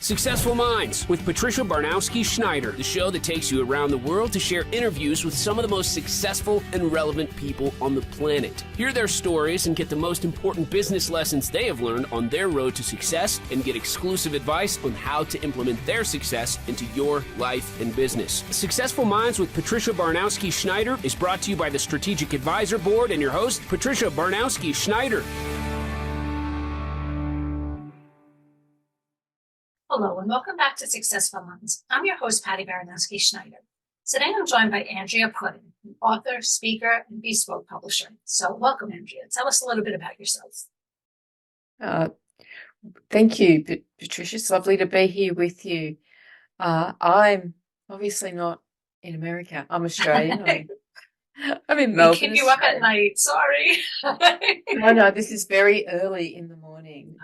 Successful Minds with Patricia Barnowski-Schneider, the show that takes you around the world to share interviews with some of the most successful and relevant people on the planet. Hear their stories and get the most important business lessons they have learned on their road to success and get exclusive advice on how to implement their success into your life and business. Successful Minds with Patricia Barnowski-Schneider is brought to you by the Strategic Advisor Board and your host, Patricia Barnowski-Schneider. Hello and welcome back to Successful Minds. I'm your host, Patty Baranowski-Schneider. Today I'm joined by Andrea Putting, an author, speaker, and bespoke publisher. So welcome, Andrea. Tell us a little bit about yourself. Thank you, Patricia. It's lovely to be here with you. I'm obviously not in America. I'm Australian. I'm in Melbourne. We keep you up at night. Sorry. No, this is very early in the morning.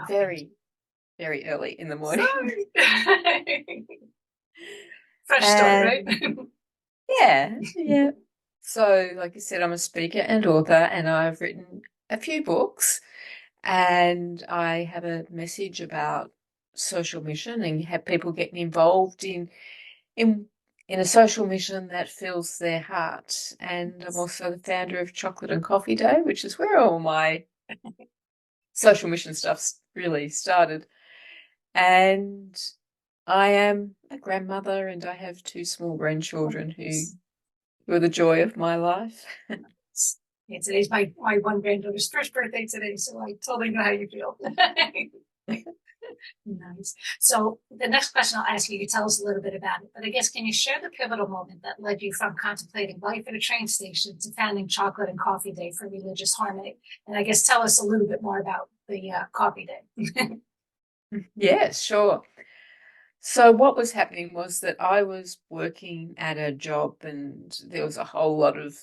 Very early in the morning. Fresh start, right? Yeah. So, like I said, I'm a speaker and author, and I've written a few books, and I have a message about social mission and have people getting involved in a social mission that fills their heart. And I'm also the founder of Chocolate and Coffee Day, which is where all my social mission stuff's really started. And I am a grandmother, and I have two small grandchildren who are the joy of my life. Yeah, today's my one granddaughter's first birthday today, so I totally know how you feel. Nice. So the next question I'll ask you, you tell us a little bit about it, but I guess can you share the pivotal moment that led you from contemplating life at a train station to founding Chocolate and Coffee Day for religious harmony? And I guess tell us a little bit more about the Coffee Day. Yes, sure. So what was happening was that I was working at a job, and there was a whole lot of,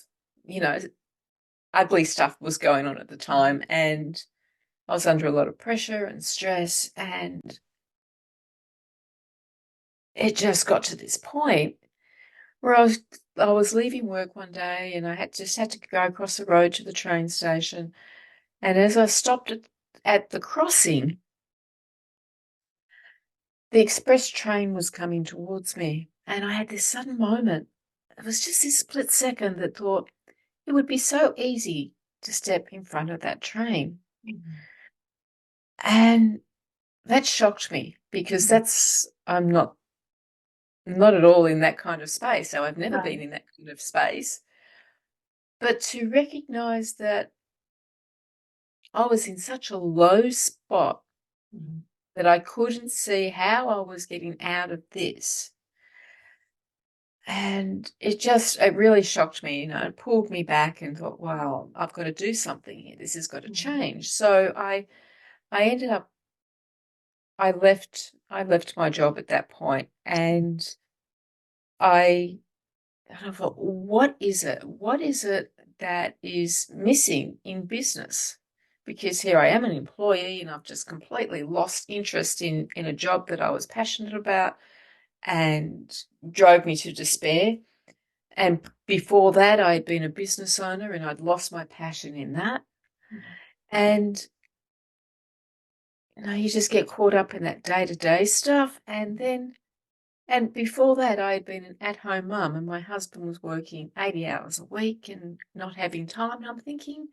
ugly stuff was going on at the time, and I was under a lot of pressure and stress, and it just got to this point where I was leaving work one day, and I had to go across the road to the train station, and as I stopped at the crossing, the express train was coming towards me, and I had this sudden moment. It was just this split second that thought it would be so easy to step in front of that train. Mm-hmm. And that shocked me because I'm not at all in that kind of space. So I've never been in that kind of space. But to recognize that I was in such a low spot, mm-hmm, that I couldn't see how I was getting out of this. And it really shocked me, it pulled me back and thought, wow, I've got to do something here. This has got to change. So I ended up, I left my job at that point, and I thought, what is it? What is it that is missing in business? Because here I am, an employee, and I've just completely lost interest in a job that I was passionate about and drove me to despair. And before that, I had been a business owner, and I'd lost my passion in that. Mm-hmm. And you just get caught up in that day-to-day stuff. And before that, I had been an at-home mum, and my husband was working 80 hours a week and not having time. And I'm thinking,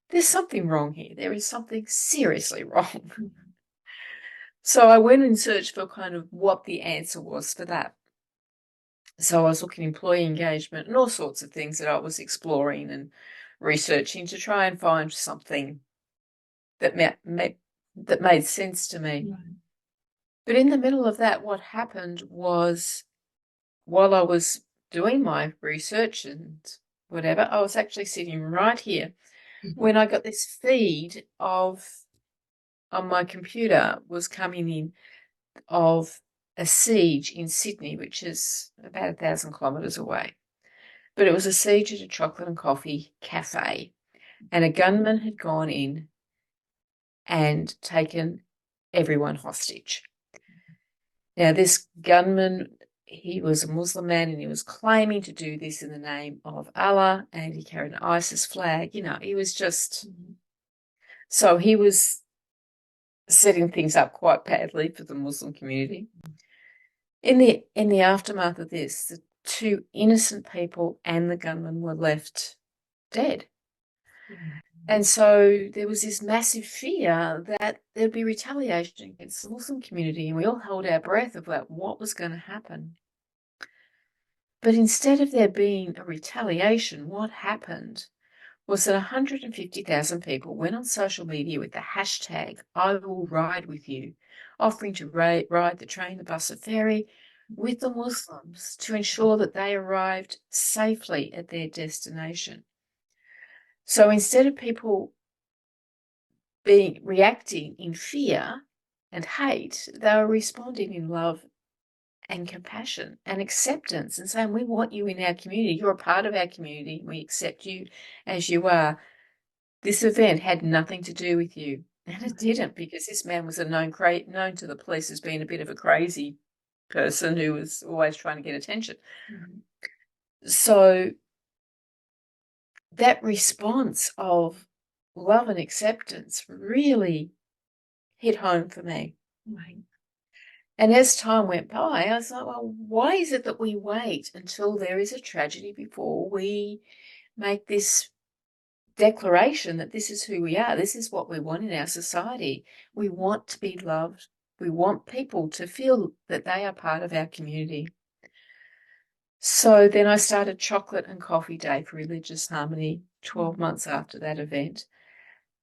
there's something wrong here. There is something seriously wrong. So I went and searched for kind of what the answer was for that. So I was looking at employee engagement and all sorts of things that I was exploring and researching to try and find something that made sense to me. Right. But in the middle of that, what happened was, while I was doing my research and whatever, I was actually sitting right here, mm-hmm, when I got this feed on my computer was coming in of a siege in Sydney, which is about 1,000 kilometres away. But it was a siege at a chocolate and coffee cafe, and a gunman had gone in and taken everyone hostage. Now, this gunman, he was a Muslim man, and he was claiming to do this in the name of Allah, and he carried an ISIS flag. He was just... So he was setting things up quite badly for the Muslim community. In the aftermath of this, the two innocent people and the gunman were left dead. And so there was this massive fear that there'd be retaliation against the Muslim community, and we all held our breath about what was going to happen. But instead of there being a retaliation, what happened was that 150,000 people went on social media with the hashtag I will ride with you, offering to ride the train, the bus, the ferry with the Muslims to ensure that they arrived safely at their destination. So instead of people reacting in fear and hate, they were responding in love and compassion and acceptance and saying, we want you in our community. You're a part of our community. We accept you as you are. This event had nothing to do with you. And it didn't, because this man was known to the police as being a bit of a crazy person who was always trying to get attention. So that response of love and acceptance really hit home for me. Right. And as time went by, I was like, well, why is it that we wait until there is a tragedy before we make this declaration that this is who we are, this is what we want in our society? We want to be loved. We want people to feel that they are part of our community. So then I started Chocolate and Coffee Day for Religious Harmony 12 months after that event.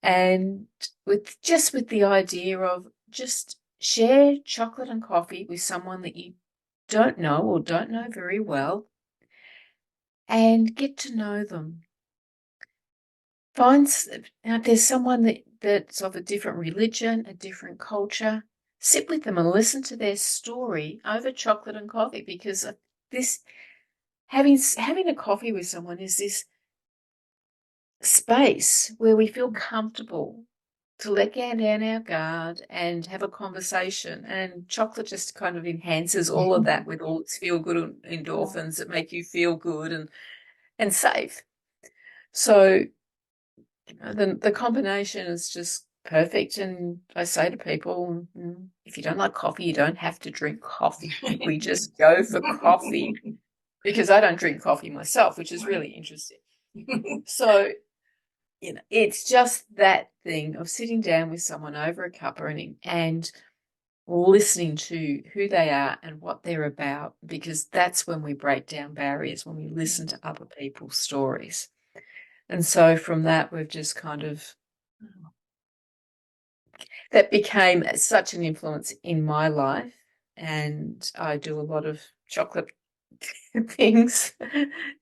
And with the idea of just share chocolate and coffee with someone that you don't know or don't know very well and get to know them. If there's someone that's of a different religion, a different culture, sit with them and listen to their story over chocolate and coffee, because this having a coffee with someone is this space where we feel comfortable to let down our guard and have a conversation. And chocolate just kind of enhances all of that with all its feel-good endorphins that make you feel good and safe. So the combination is just perfect. And I say to people, if you don't like coffee, you don't have to drink coffee. We just go for coffee, because I don't drink coffee myself, which is really interesting. So, it's just that thing of sitting down with someone over a cuppa and listening to who they are and what they're about, because that's when we break down barriers, when we listen to other people's stories. And so from that, we've just kind of, that became such an influence in my life. And I do a lot of chocolate things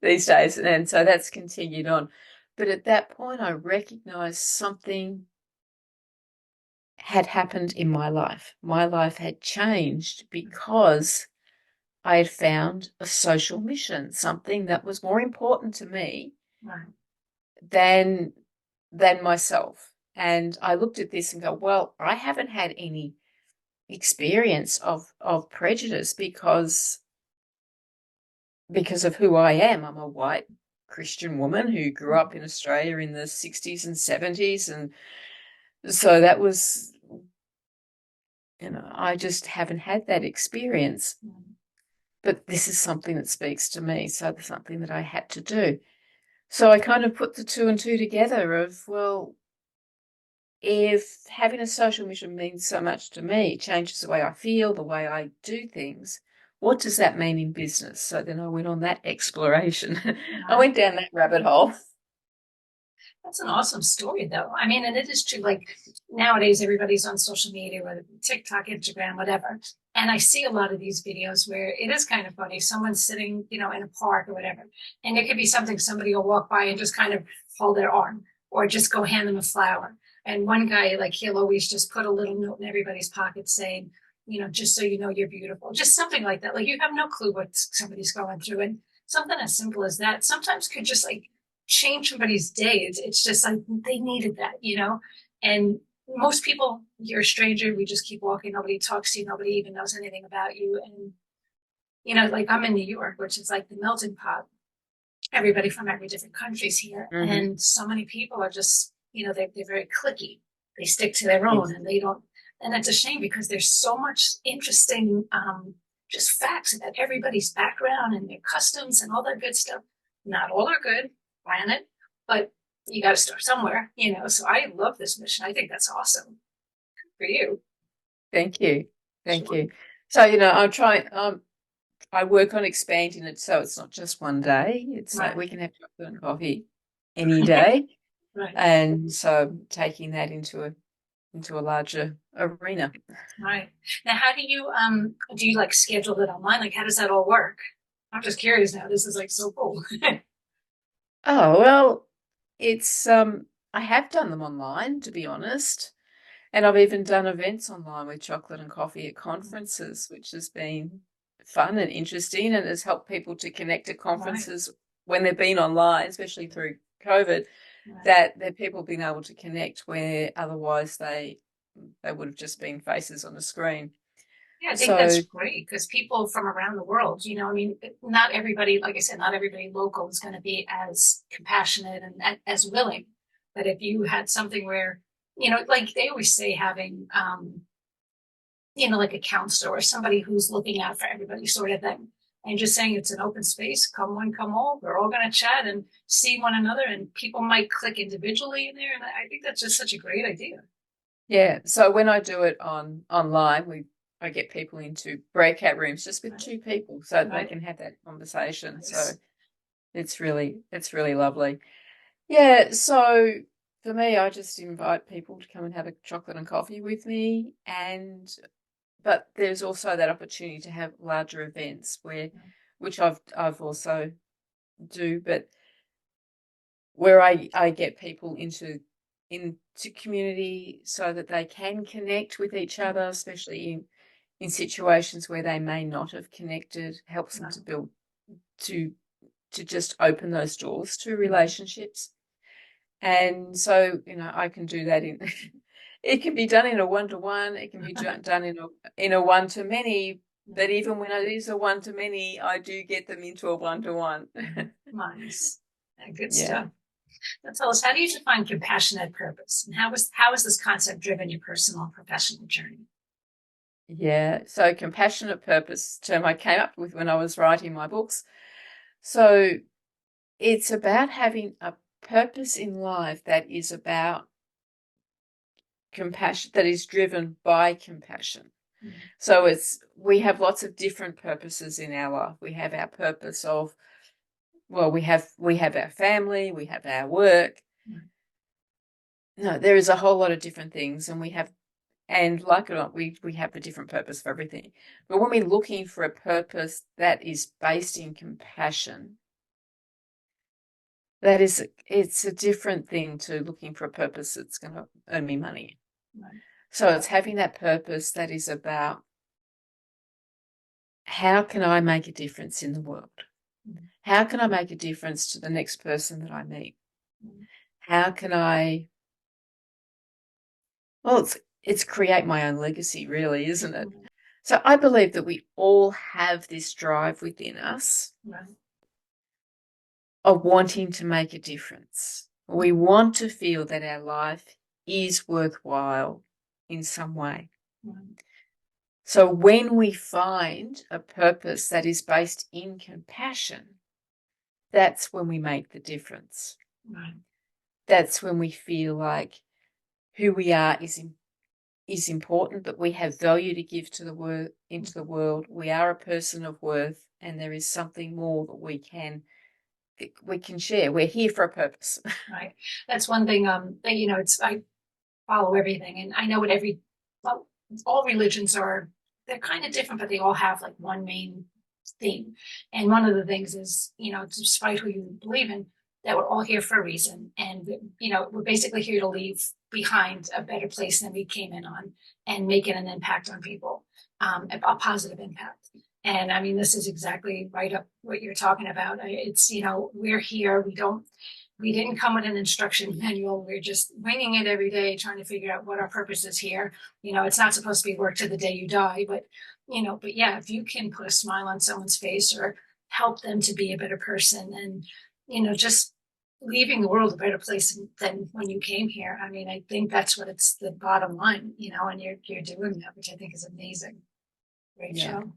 these days. And so that's continued on. But at that point, I recognized something had happened in my life. My life had changed because I had found a social mission, something that was more important to me than myself. And I looked at this and go, well, I haven't had any experience of prejudice because of who I am. I'm a white Christian woman who grew up in Australia in the 60s and 70s. And so that was, I just haven't had that experience. But this is something that speaks to me. So it's something that I had to do. So I kind of put the two and two together of, well, if having a social mission means so much to me, changes the way I feel, the way I do things, what does that mean in business? So then I went on that exploration. I went down that rabbit hole. That's an awesome story, though. I mean, and it is true. Like nowadays, everybody's on social media, whether it be TikTok, Instagram, whatever. And I see a lot of these videos where it is kind of funny. Someone's sitting, in a park or whatever, and it could be something somebody will walk by and just kind of hold their arm or just go hand them a flower. And one guy, like, he'll always just put a little note in everybody's pocket saying, just so you know you're beautiful, just something like that. Like you have no clue what somebody's going through. And something as simple as that sometimes could just like change somebody's day. It's just like they needed that, and most people, you're a stranger, we just keep walking, nobody talks to you, nobody even knows anything about you. And like I'm in New York, which is like the melting pot, everybody from every different country's here. And so many people are just, they're very cliquey, they stick to their own, and they don't And it's a shame because there's so much interesting just facts about everybody's background and their customs and all that good stuff. Not all are good, granted, but you got to start somewhere, So I love this mission. I think that's awesome. Good for you. Thank you. Thank Sure. you. So, I'm trying, I work on expanding it so it's not just one day. It's like Right. we can have chocolate and coffee any day. Right. And so taking that into a larger arena. Right. Now, how do you like schedule it online? Like, how does that all work? I'm just curious now. This is like so cool. Oh, well, it's I have done them online, to be honest. And I've even done events online with chocolate and coffee at conferences, which has been fun and interesting and has helped people to connect at conferences when they've been online, especially through COVID, that people have been able to connect where otherwise they would have just been faces on a screen. Yeah, I think So that's great because people from around the world, I mean, not everybody, like I said, not everybody local is going to be as compassionate and as willing. But if you had something where, like they always say, having, like a counselor or somebody who's looking out for everybody sort of thing. And just saying it's an open space, come one, come all. We're all going to chat and see one another, and people might click individually in there. And I think that's just such a great idea. yeah, so when I do it online, I get people into breakout rooms just with two people so they can have that conversation. So it's really lovely. Yeah, so for me, I just invite people to come and have a chocolate and coffee with me, but there's also that opportunity to have larger events which I've also do, but where I get people into community so that they can connect with each other, especially in situations where they may not have connected, helps them to build to just open those doors to relationships. And so, I can do that it can be done in a one-to-one, it can be done in a one-to-many, but even when it is a one-to-many, I do get them into a one-to-one. Nice. Good stuff. Now tell us, how do you define compassionate purpose? And how has this concept driven your personal and professional journey? Yeah, so compassionate purpose term I came up with when I was writing my books. So it's about having a purpose in life that is about compassion, that is driven by compassion. Mm-hmm. So we have lots of different purposes in our life. We have our purpose of, well, we have our family, we have our work. Mm-hmm. No, there is a whole lot of different things, and like it or not, we have a different purpose for everything. But when we're looking for a purpose that is based in compassion, it's a different thing to looking for a purpose that's going to earn me money. Right. So it's having that purpose that is about, how can I make a difference in the world? Mm-hmm. How can I make a difference to the next person that I meet? Mm-hmm. How can I, well, it's create my own legacy, really, isn't it? Mm-hmm. So I believe that we all have this drive within us. Right. Of wanting to make a difference. We want to feel that our life is worthwhile in some way. Right. So when we find a purpose that is based in compassion, that's when we make the difference. Right. That's when we feel like who we are is important, that we have value to give to into the world. We are a person of worth, and there is something more that we can share. We're here for a purpose. Right. That's one thing, I follow everything, and I know all religions they're kind of different, but they all have like one main theme. And one of the things is, despite who you believe in, that we're all here for a reason. And, we're basically here to leave behind a better place than we came in on, and making an impact on people, a positive impact. And I mean, this is exactly right up what you're talking about. It's, we're here. We didn't come with an instruction manual. We're just winging it every day, trying to figure out what our purpose is here. It's not supposed to be work to the day you die, but yeah, if you can put a smile on someone's face or help them to be a better person, and, just leaving the world a better place than when you came here. I mean, I think that's what it's the bottom line, and you're doing that, which I think is amazing. Great Yeah, job.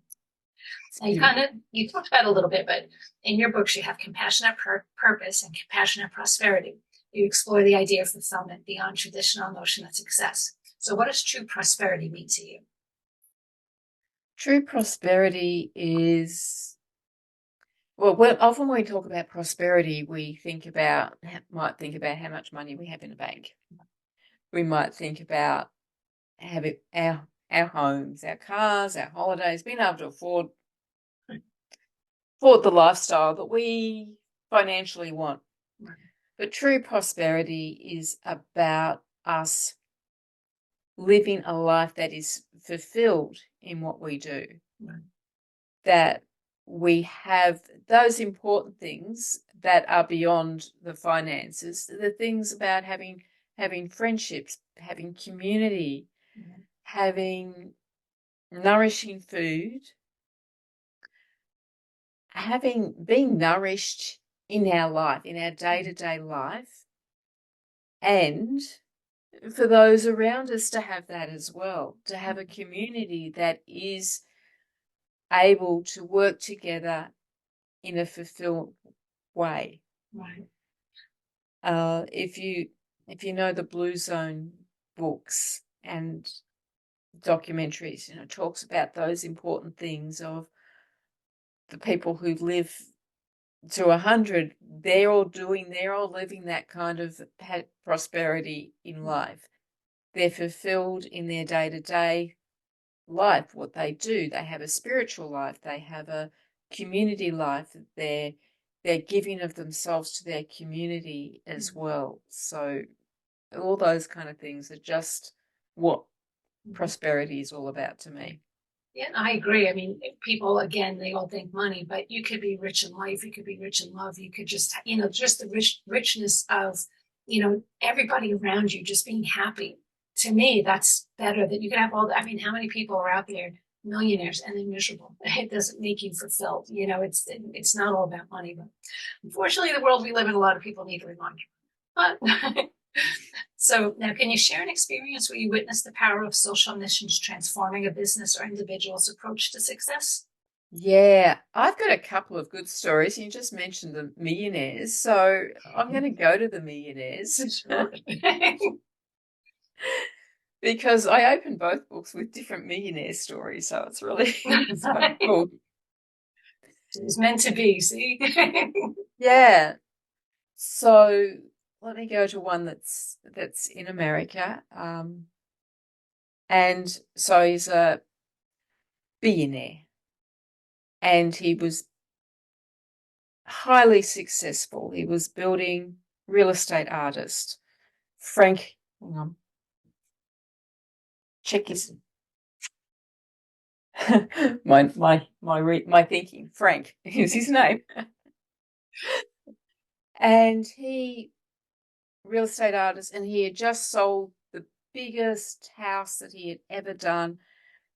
it's Now you talked about it a little bit, but in your books you have compassionate purpose and compassionate prosperity. You explore the idea of fulfillment beyond traditional notion of success. So, what does true prosperity mean to you? true prosperity is, well, often when we talk about prosperity, we might think about how much money we have in the bank. We might think about having our homes, our cars, our holidays, being able to afford the lifestyle that we financially want. Right. But true prosperity is about us living a life that is fulfilled in what we do. Right. That we have those important things that are beyond the finances, the things about having friendships, having community, having nourishing food, being nourished in our life, in our day-to-day life, and for those around us to have that as well, to have a community that is able to work together in a fulfilled way. Right. If you know the Blue Zone books and documentaries, talks about those important things of the people who live to 100. They're all living that kind of prosperity in life. They're fulfilled in their day-to-day life, what they do. They have a spiritual life. They have a community life. They're giving of themselves to their community as well. So all those kind of things are just what prosperity is all about to me. Yeah, I agree. I mean, people, again, they all think money, but you could be rich in life. You could be rich in love. You could just, just the richness of, everybody around you just being happy. To me, that's better that you can have I mean, how many people are out there, millionaires, and they're miserable? It doesn't make you fulfilled. It's not all about money, but unfortunately, the world we live in, a lot of people need a reminder. But so now, can you share an experience where you witnessed the power of social missions transforming a business or individual's approach to success? Yeah, I've got a couple of good stories. You just mentioned the millionaires, so I'm going to go to the millionaires because I opened both books with different millionaire stories, so it's really it's quite cool. It was meant to be, see? Yeah. So let me go to one that's in America. And so he's a billionaire, and he was highly successful. He was building real estate artist. Frank, hang on. Check his my thinking. Frank is his name. And he real estate artist, and he had just sold the biggest house that he had ever done,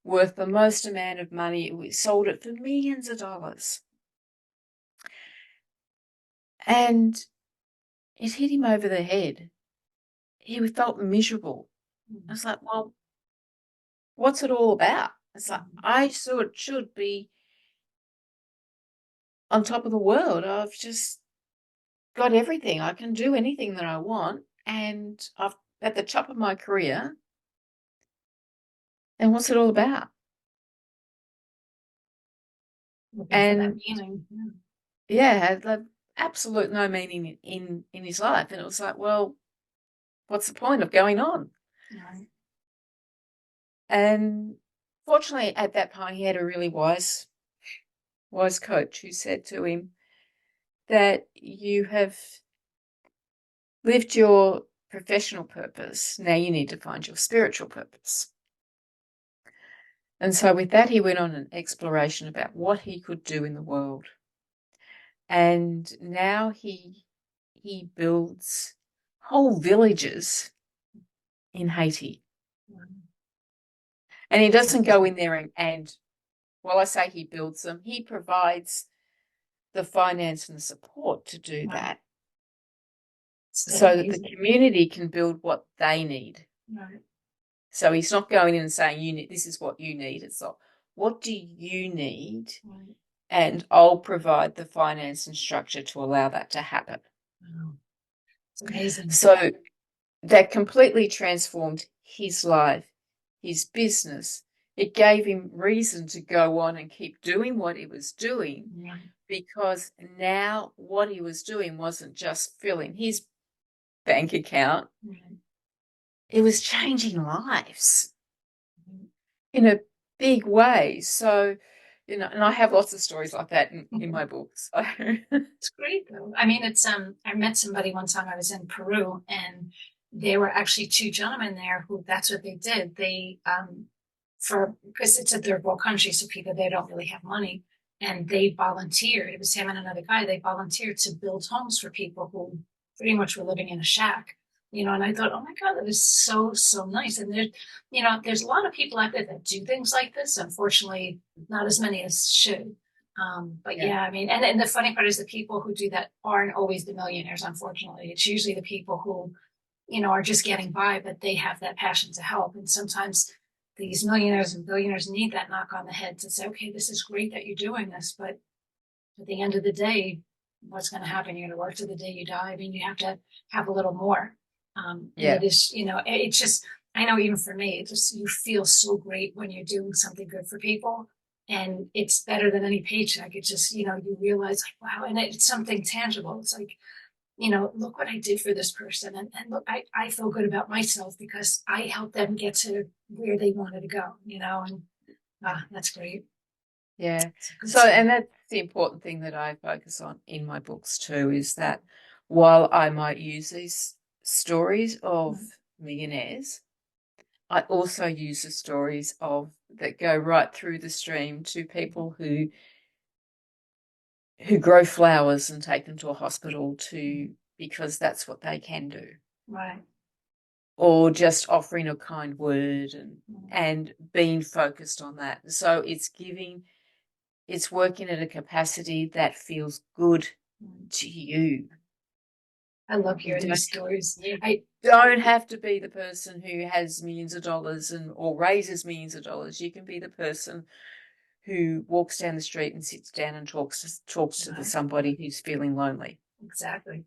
worth the most amount of money. We sold it for millions of dollars. And it hit him over the head. He felt miserable. I was like, well, what's it all about? It's like, I should be on top of the world. I've just got everything. I can do anything that I want. And I've at the top of my career. And what's it all about? Looking for that And meaning. yeah, had like absolute no meaning in his life. And it was like, well, what's the point of going on? Right. And fortunately, at that point, he had a really wise coach who said to him that you have lived your professional purpose. Now you need to find your spiritual purpose. And so with that, he went on an exploration about what he could do in the world. And now he builds whole villages in Haiti. And he doesn't go in there and well, I say he builds them, he provides the finance and the support to do that. so that the community can build what they need. Right. So he's not going in and saying, "You need this is what you need." It's like, what do you need? Right. And I'll provide the finance and structure to allow that to happen. Wow. It's amazing. So that completely transformed his life, his business. It gave him reason to go on and keep doing what he was doing, Right. because now what he was doing wasn't just filling his bank account, Right. it was changing lives Right. in a big way. So, you know, and I have lots of stories like that in my books. So. It's great though. I mean, it's I met somebody one time. I was in Peru, and there were actually two gentlemen there who that's what they did. They for because it's a third world country, so people they don't really have money, and they volunteered. It was him and another guy. They volunteered to build homes for people who pretty much were living in a shack. You know, and I thought, oh my God, that is so nice. And there's, you know, there's a lot of people out there that do things like this. Unfortunately, not as many as should. But Yeah. yeah, I mean, and the funny part is the people who do that aren't always the millionaires, unfortunately. It's usually the people who, you know, are just getting by, but they have that passion to help. And sometimes these millionaires and billionaires need that knock on the head to say, okay, this is great that you're doing this, but at the end of the day, what's going to happen? You're going to work to the day you die. I mean, you have to have a little more. And Yeah. it is, you know, it's just, I know even for me, it just, you feel so great when you're doing something good for people. And it's better than any paycheck. It's just, you know, you realize like, wow, and it's something tangible. It's like, you know, look what I did for this person. And look, I feel good about myself because I helped them get to where they wanted to go, you know, and that's great. Yeah. Good So, stuff. and that's the important thing that I focus on in my books too, is that while I might use these stories of millionaires, I also use the stories of that go right through the stream to people who grow flowers and take them to a hospital because that's what they can do. Right. Or just offering a kind word Mm. and being focused on that. So it's working at a capacity that feels good to you. I love You hearing these stories. you I don't have to be the person who has millions of dollars or raises millions of dollars. You can be the person who walks down the street and sits down and talks to somebody who's feeling lonely. Exactly.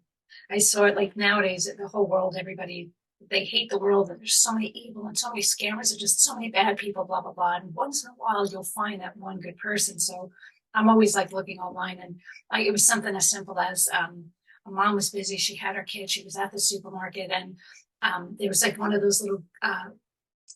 I saw it like nowadays, the whole world, everybody, they hate the world and there's so many evil and so many scammers and just so many bad people, blah, blah, blah. And once in a while, you'll find that one good person. So I'm always like looking online and it was something as simple as a mom was busy. She had her kid. She was at the supermarket and there was like one of those little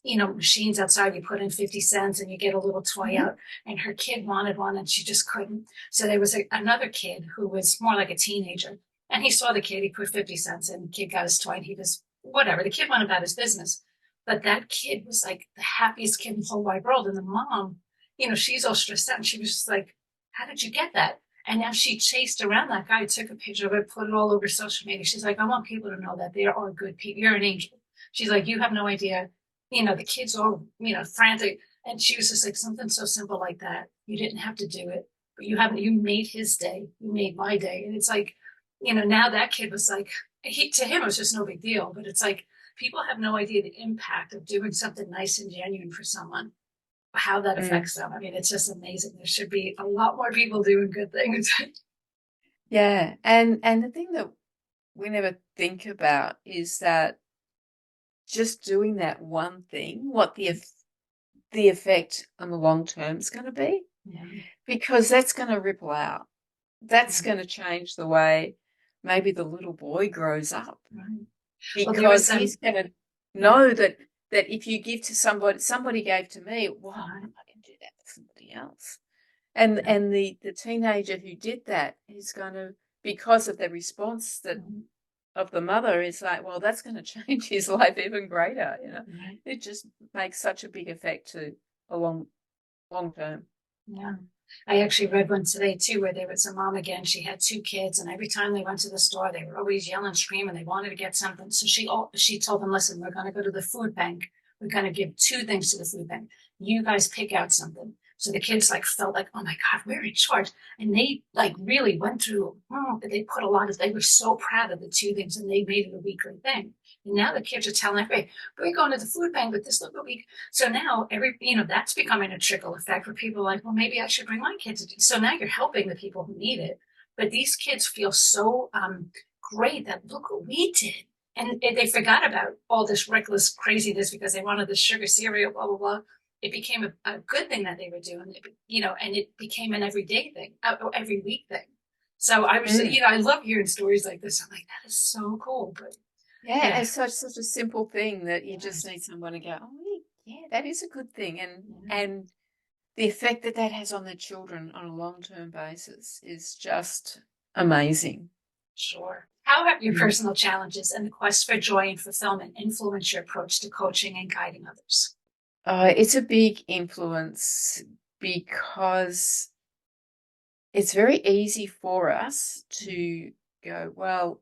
you know, machines outside, you put in 50 cents and you get a little toy out. And her kid wanted one and she just couldn't. So there was another kid who was more like a teenager. And he saw the kid, he put 50 cents in, the kid got his toy and he was whatever. The kid went about his business. But that kid was like the happiest kid in the whole wide world. And the mom, you know, she's all stressed out and she was just like, how did you get that? And now she chased around that guy, took a picture of it, put it all over social media. She's like, I want people to know that there are good people. You're an angel. She's like, you have no idea, you know, the kids all, you know, frantic. And she was just like, something so simple like that. You didn't have to do it, but you made his day. You made my day. And it's like, you know, now that kid was like, to him, it was just no big deal. But it's like, people have no idea the impact of doing something nice and genuine for someone, how that affects them. I mean, it's just amazing. There should be a lot more people doing good things. Yeah. And the thing that we never think about is that just doing that one thing, what the effect on the long term is going to be, Yeah. because that's going to ripple out. That's Mhm. going to change the way maybe the little boy grows up, Right. Well, there because was he's going to know that if you give to somebody gave to me, wow, I can do that for somebody else. And the teenager who did that is going to, because of the response that of the mother, is like, well, that's going to change his life even greater. You know, Right. it just makes such a big effect to a long term. Yeah. I actually read one today too, where there was a mom again. She had two kids, and every time they went to the store, they were always yelling, screaming. They wanted to get something. So she told them, listen, we're going to go to the food bank. We're going to give two things to the food bank. You guys pick out something. So the kids like felt like, oh my God, we're in charge. And they like really went through, but they put a lot of, they were so proud of the two things and they made it a weekly thing. And now the kids are telling everybody, we're going to the food bank with this little week. So now that's becoming a trickle effect where people are like, well, maybe I should bring my kids. So now you're helping the people who need it. But these kids feel so great that look what we did. And they forgot about all this reckless craziness because they wanted the sugar cereal, blah, blah, blah. It became a good thing that they were doing, and it became an everyday thing, every week thing. So I was, I love hearing stories like this. I'm like, that is so cool. But yeah, it's such a simple thing that you just need someone to go, oh, yeah, that is a good thing. And the effect that has on the children on a long-term basis is just amazing. Sure. How have your personal challenges and the quest for joy and fulfillment influenced your approach to coaching and guiding others? It's a big influence because it's very easy for us to go, well,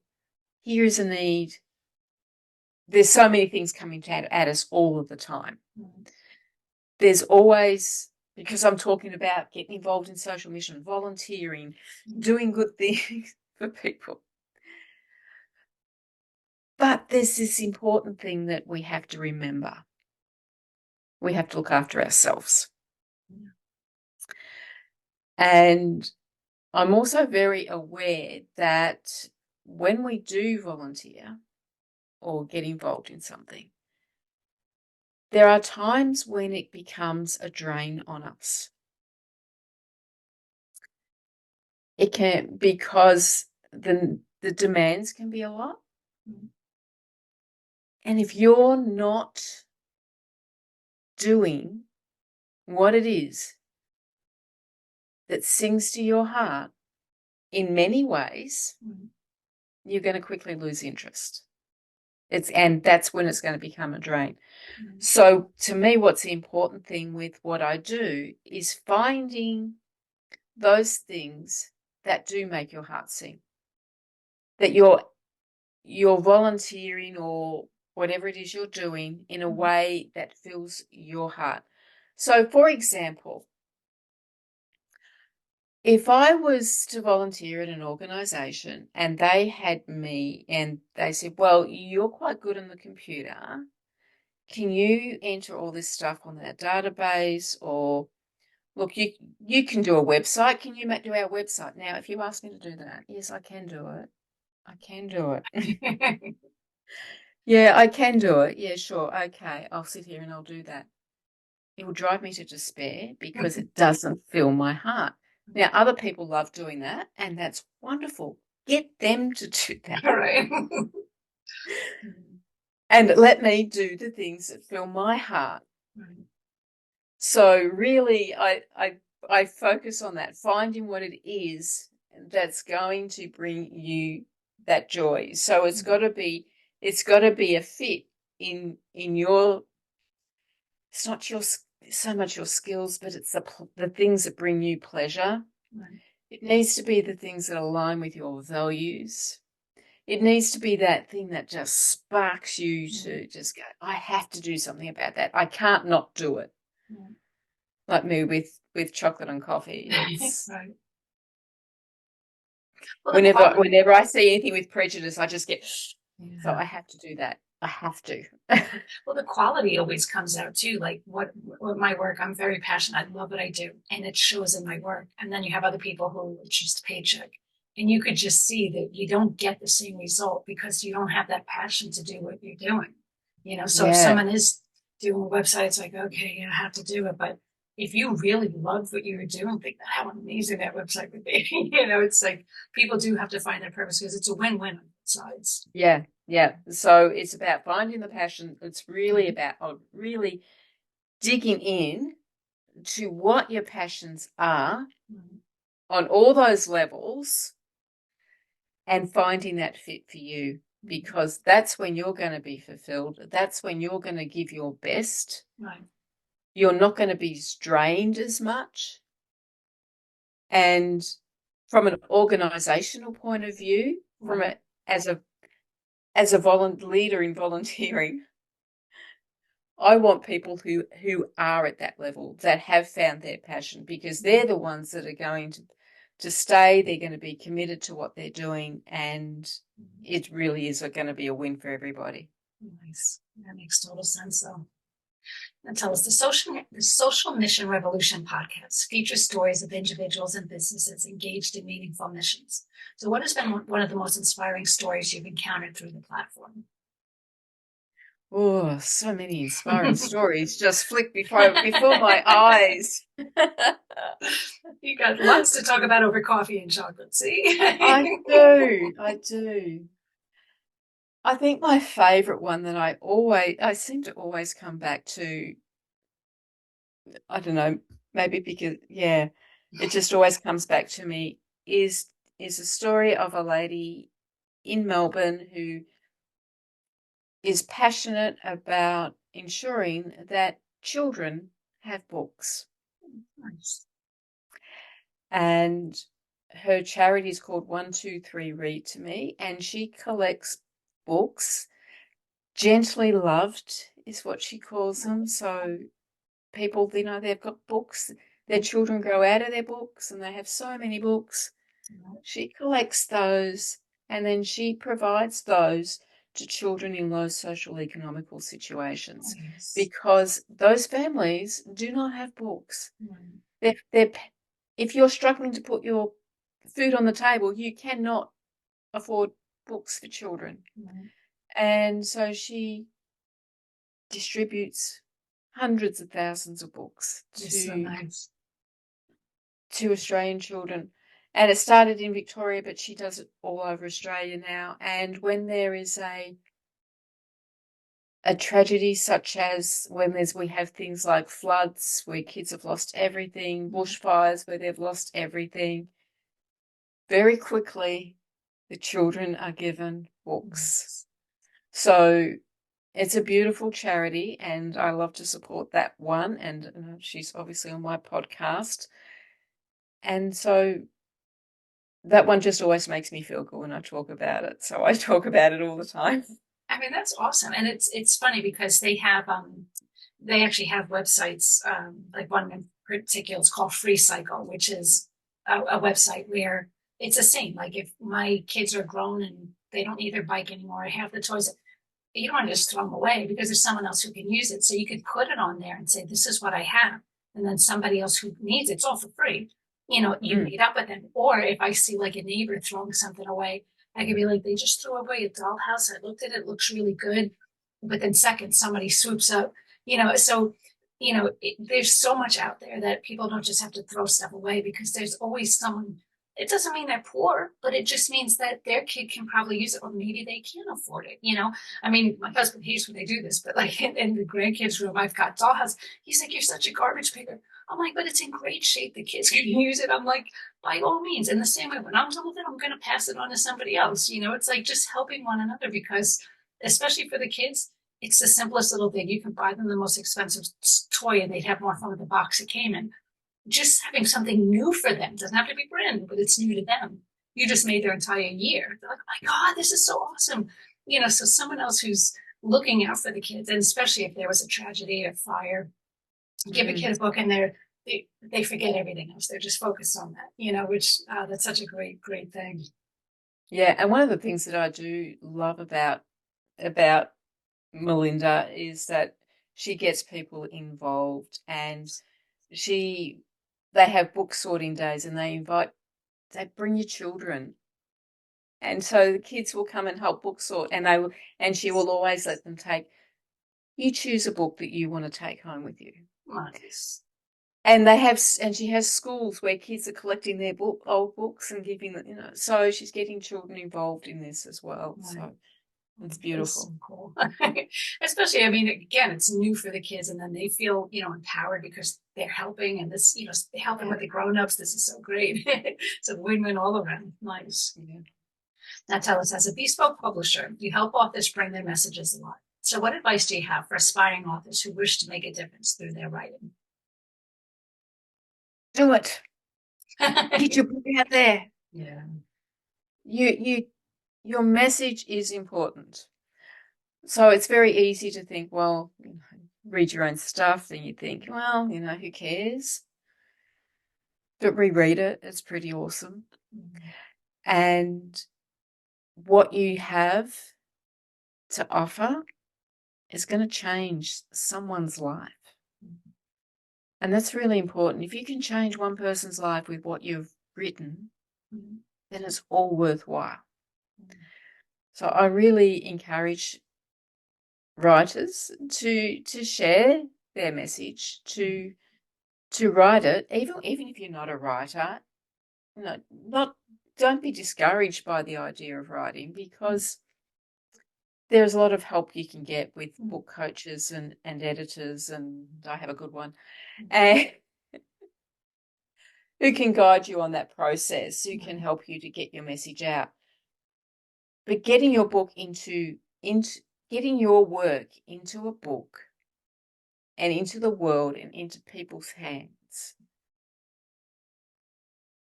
here's a need. There's so many things coming at us all of the time. There's always, because I'm talking about getting involved in social mission, volunteering, doing good things for people. But there's this important thing that we have to remember. We have to look after ourselves. And I'm also very aware that when we do volunteer or get involved in something, there are times when it becomes a drain on us. It can, because the demands can be a lot. And if you're not doing what it is that sings to your heart in many ways, you're going to quickly lose interest. And that's when it's going to become a drain. So to me, what's the important thing with what I do is finding those things that do make your heart sing, that you're volunteering or whatever it is you're doing in a way that fills your heart. So, for example, if I was to volunteer at an organisation and they had me and they said, well, you're quite good on the computer, can you enter all this stuff on that database? Or, look, you can do a website. Can you do our website? Now, if you ask me to do that, yes, I can do it. I can do it. Yeah, I can do it. Yeah, sure. Okay, I'll sit here and I'll do that. It will drive me to despair because it doesn't fill my heart. Now, other people love doing that, and that's wonderful. Get them to do that. All right. And let me do the things that fill my heart. So really, I focus on that, finding what it is that's going to bring you that joy. So it's got to be a fit in your. It's not so much your skills, but it's the things that bring you pleasure. It needs to be the things that align with your values. It needs to be that thing that just sparks you to just go, I have to do something about that. I can't not do it. Like me with chocolate and coffee. It's well, whenever I see anything with prejudice, I just get, so I have to do that. I have to. Well, the quality always comes out too. Like what my work, I'm very passionate. I love what I do, and it shows in my work. And then you have other people who it's just a paycheck, and you could just see that you don't get the same result because you don't have that passion to do what you're doing. So if someone is doing a website, it's like, okay, I have to do it. But if you really love what you're doing, think how amazing that website would be. It's like people do have to find their purpose because it's a win-win on both sides. Yeah. Yeah. So it's about finding the passion. It's really about really digging in to what your passions are on all those levels and finding that fit for you, because that's when you're going to be fulfilled. That's when you're going to give your best. Right. You're not going to be strained as much. And from an organizational point of view, as a leader in volunteering, I want people who are at that level, that have found their passion, because they're the ones that are going to stay. They're going to be committed to what they're doing, and it really is going to be a win for everybody. Nice. That makes total sense, though. And tell us, the Social Mission Revolution podcast features stories of individuals and businesses engaged in meaningful missions. So what has been one of the most inspiring stories you've encountered through the platform? Oh, so many inspiring stories just flick before my eyes. You got lots to talk about over coffee and chocolate, see? I do. I think my favorite one that I seem to always come back to, I don't know, maybe because, yeah, it just always comes back to me, is a story of a lady in Melbourne who is passionate about ensuring that children have books. Nice. And her charity is called 123 Read to Me, and she collects books. Gently loved is what she calls them. So people, they've got books. Their children grow out of their books, and they have so many books. She collects those, and then she provides those to children in low social economical situations, because those families do not have books. If you're struggling to put your food on the table, you cannot afford books for children. And so she distributes hundreds of thousands of books to Australian children. And it started in Victoria, but she does it all over Australia now. And when there is a tragedy, such as when we have things like floods where kids have lost everything, bushfires where they've lost everything, very quickly the children are given books. So it's a beautiful charity, and I love to support that one. And she's obviously on my podcast. And so that one just always makes me feel good when I talk about it. So I talk about it all the time. I mean, that's awesome. And it's funny because they actually have websites, like one in particular is called Free Cycle, which is a website where it's the same. Like if my kids are grown and they don't need their bike anymore, I have the toys, you don't want to just throw them away because there's someone else who can use it. So you could put it on there and say, this is what I have. And then somebody else who needs it's all for free. You meet up with them. Or if I see like a neighbor throwing something away, I could be like, they just threw away a dollhouse. I looked at it, looks really good. But then second, somebody swoops up, so, there's so much out there that people don't just have to throw stuff away because there's always someone. It doesn't mean they're poor, but it just means that their kid can probably use it, or maybe they can't afford it. I mean, my husband hates when they do this, but like in the grandkids' room, I've got dollhouse. He's like, you're such a garbage picker. I'm like, but it's in great shape. The kids can use it. I'm like, by all means. And the same way, when I'm done with it, I'm going to pass it on to somebody else. It's like just helping one another because, especially for the kids, it's the simplest little thing. You can buy them the most expensive toy and they'd have more fun with the box it came in. Just having something new for them doesn't have to be brand new, but it's new to them. You just made their entire year. They're like, oh my God, this is so awesome. So someone else who's looking out for the kids, and especially if there was a tragedy or fire, give a kid a book and they forget everything else. They're just focused on that, which that's such a great, great thing. Yeah. And one of the things that I do love about Melinda is that she gets people involved, and they have book sorting days, and they bring your children. And so the kids will come and help book sort, and she will always let them you choose a book that you want to take home with you. Nice. And she has schools where kids are collecting their old books and giving them, so she's getting children involved in this as well. Right. So it's beautiful. So cool. Especially, I mean, again, it's new for the kids, and then they feel, empowered because they're helping, and this, they're helping with the grown-ups. This is so great. It's a win-win all around. Nice. Yeah. Now tell us, as a bespoke publisher, you help authors bring their messages alive. So what advice do you have for aspiring authors who wish to make a difference through their writing? Do it. Get your book out there. Yeah. Your message is important. So it's very easy to think, well, read your own stuff, then you think, well, who cares? But reread it. It's pretty awesome. And what you have to offer is going to change someone's life. And that's really important. If you can change one person's life with what you've written, then it's all worthwhile. So I really encourage writers to share their message, to write it, even if you're not a writer. Don't be discouraged by the idea of writing, because there's a lot of help you can get with book coaches and editors, and I have a good one, and who can guide you on that process, who can help you to get your message out. But getting your book getting your work into a book and into the world and into people's hands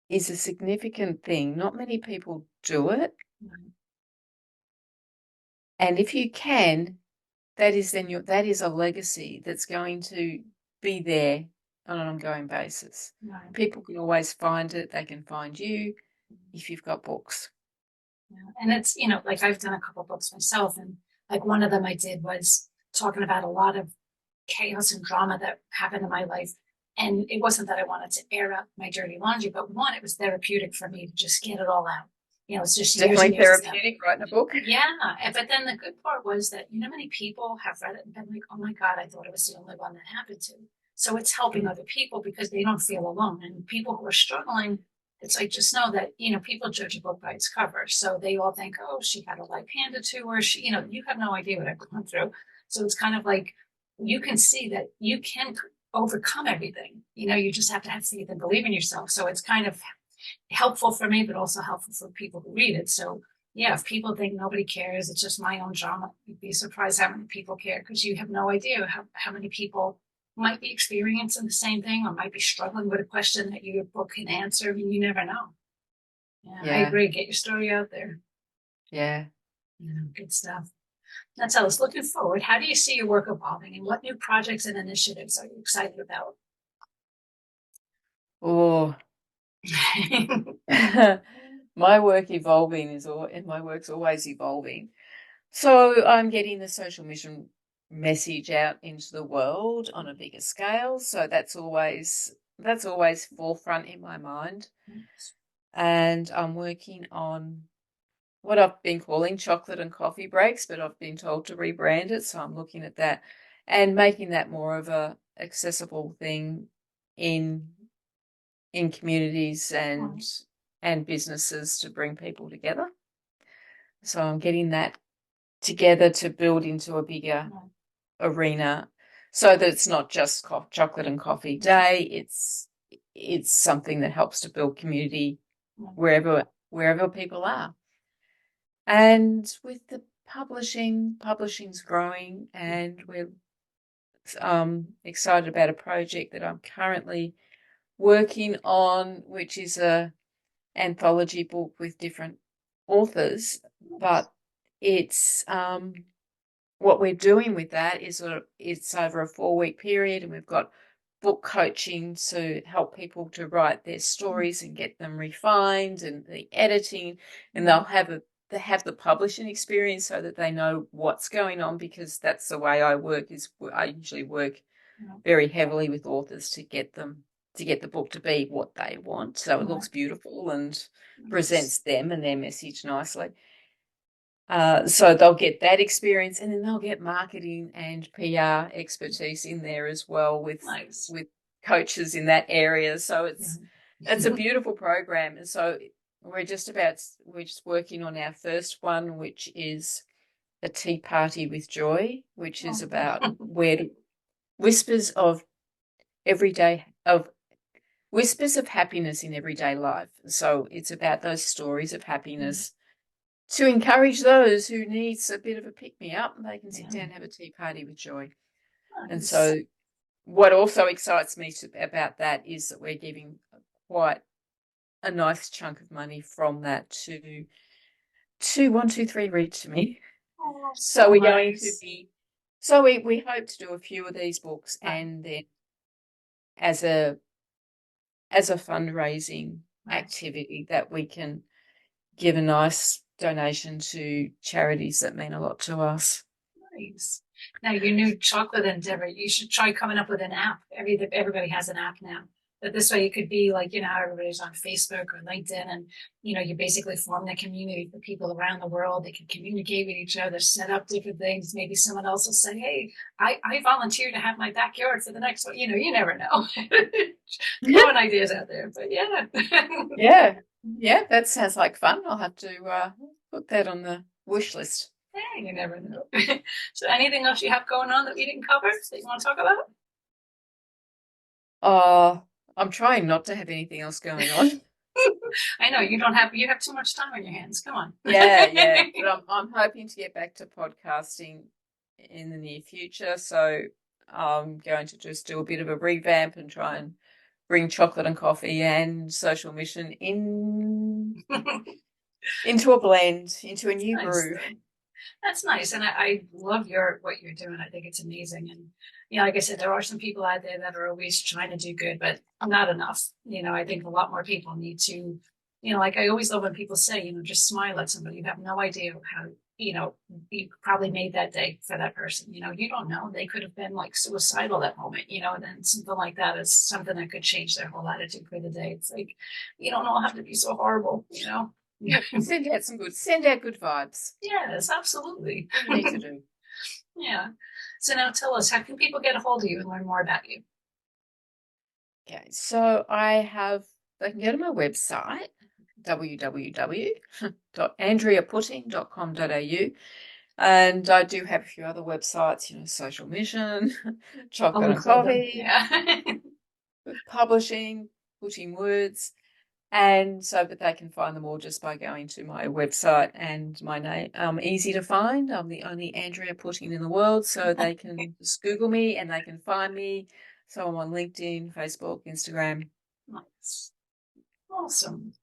is a significant thing. Not many people do it. And if you can, that is a legacy that's going to be there on an ongoing basis. Right. People can always find it. They can find you if you've got books. Yeah. And it's, like I've done a couple books myself, and like one of them I did was talking about a lot of chaos and drama that happened in my life. And it wasn't that I wanted to air out my dirty laundry, but one, it was therapeutic for me to just get it all out. It's just definitely therapeutic writing a book. Yeah. But then the good part was that, many people have read it and been like, oh my God, I thought it was the only one that happened to. So it's helping other people because they don't feel alone. And people who are struggling, it's like, just know that, people judge a book by its cover. So they all think, oh, she had a life handed to her. You have no idea what I've gone through. So it's kind of like, you can see that you can overcome everything. You just have to have faith and believe in yourself. So it's kind of helpful for me, but also helpful for people who read it. So yeah, if people think nobody cares, it's just my own drama, you'd be surprised how many people care, because you have no idea how many people might be experiencing the same thing or might be struggling with a question that your book can answer. I mean, you never know. Yeah. I agree. Get your story out there. Yeah. Good stuff. Now tell us, looking forward, how do you see your work evolving, and what new projects and initiatives are you excited about? Oh, my work's always evolving. So I'm getting the social mission message out into the world on a bigger scale. So that's always forefront in my mind. And I'm working on what I've been calling chocolate and coffee breaks, but I've been told to rebrand it. So I'm looking at that and making that more of a accessible thing in communities and businesses to bring people together. So I'm getting that together to build into a bigger arena, so that it's not just chocolate and coffee day. It's something that helps to build community wherever people are. And with the publishing's growing, and we're excited about a project that I'm currently working on, which is a anthology book with different authors. But it's what we're doing with that is it's over a 4-week period, and we've got book coaching to help people to write their stories and get them refined, and the editing, and they'll have the publishing experience so that they know what's going on, because that's the way I work. I usually work very heavily with authors to get the book to be what they want, so it looks beautiful and presents them and their message nicely. So they'll get that experience, and then they'll get marketing and PR expertise in there as well with coaches in that area. So it's a beautiful program. And so we're just working on our first one, which is a tea party with joy, which is about whispers of happiness in everyday life. So it's about those stories of happiness. To encourage those who needs a bit of a pick-me-up, they can sit down and have a tea party with joy. Nice. And so what also excites me about that is that we're giving quite a nice chunk of money from that to 1, 2, 3 Read to Me. Oh, so we're going to be So we hope to do a few of these books, and then as a fundraising activity that we can give a nice donation to charities that mean a lot to us. Nice. Now, your new chocolate endeavor, you should try coming up with an app. Everybody has an app now. But this way you could be like, everybody's on Facebook or LinkedIn, and, you basically form a community for people around the world. They can communicate with each other, set up different things. Maybe someone else will say, hey, I volunteer to have my backyard for the next one. You never know. Throwing ideas out there, but yeah. Yeah, that sounds like fun. I'll have to put that on the wish list. Yeah, you never know. So anything else you have going on that we didn't cover that you want to talk about? I'm trying not to have anything else going on. I know you have too much time on your hands. Come on. Yeah. But I'm hoping to get back to podcasting in the near future. So I'm going to just do a bit of a revamp and try and bring chocolate and coffee and social mission into a blend, into a new brew. That's nice. And I love what you're doing. I think it's amazing. And, like I said, there are some people out there that are always trying to do good, but not enough. I think a lot more people need to, like I always love when people say, just smile at somebody. You have no idea how, you probably made that day for that person. You don't know. They could have been like suicidal that moment, and then something like that is something that could change their whole attitude for the day. It's like, you don't have to be so horrible, Yeah. Send out good vibes. Yes, absolutely. We need to do. Yeah. So now tell us, how can people get a hold of you and learn more about you? Okay, so they can go to my website, www.andreaputting.com.au, and I do have a few other websites, Social Mission, Chocolate and Coffee, publishing, Putting Words. And so, but they can find them all just by going to my website and my name. Easy to find. I'm the only Andrea Putting in the world, so they can just Google me and they can find me. So I'm on LinkedIn, Facebook, Instagram. Nice. Awesome.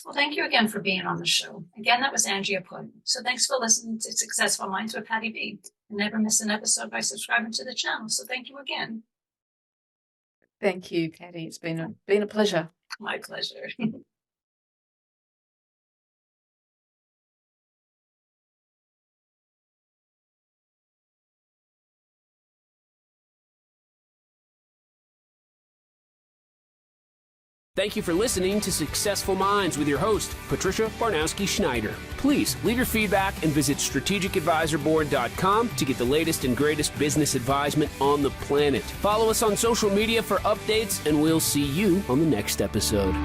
Well, thank you again for being on the show. Again, that was Andrea Putting. So thanks for listening to Successful Minds with Patty B. And never miss an episode by subscribing to the channel. So thank you again. Thank you, Patty. It's been a pleasure. My pleasure. Thank you for listening to Successful Minds with your host, Patricia Barnowski-Schneider. Please leave your feedback and visit strategicadvisorboard.com to get the latest and greatest business advisement on the planet. Follow us on social media for updates, and we'll see you on the next episode.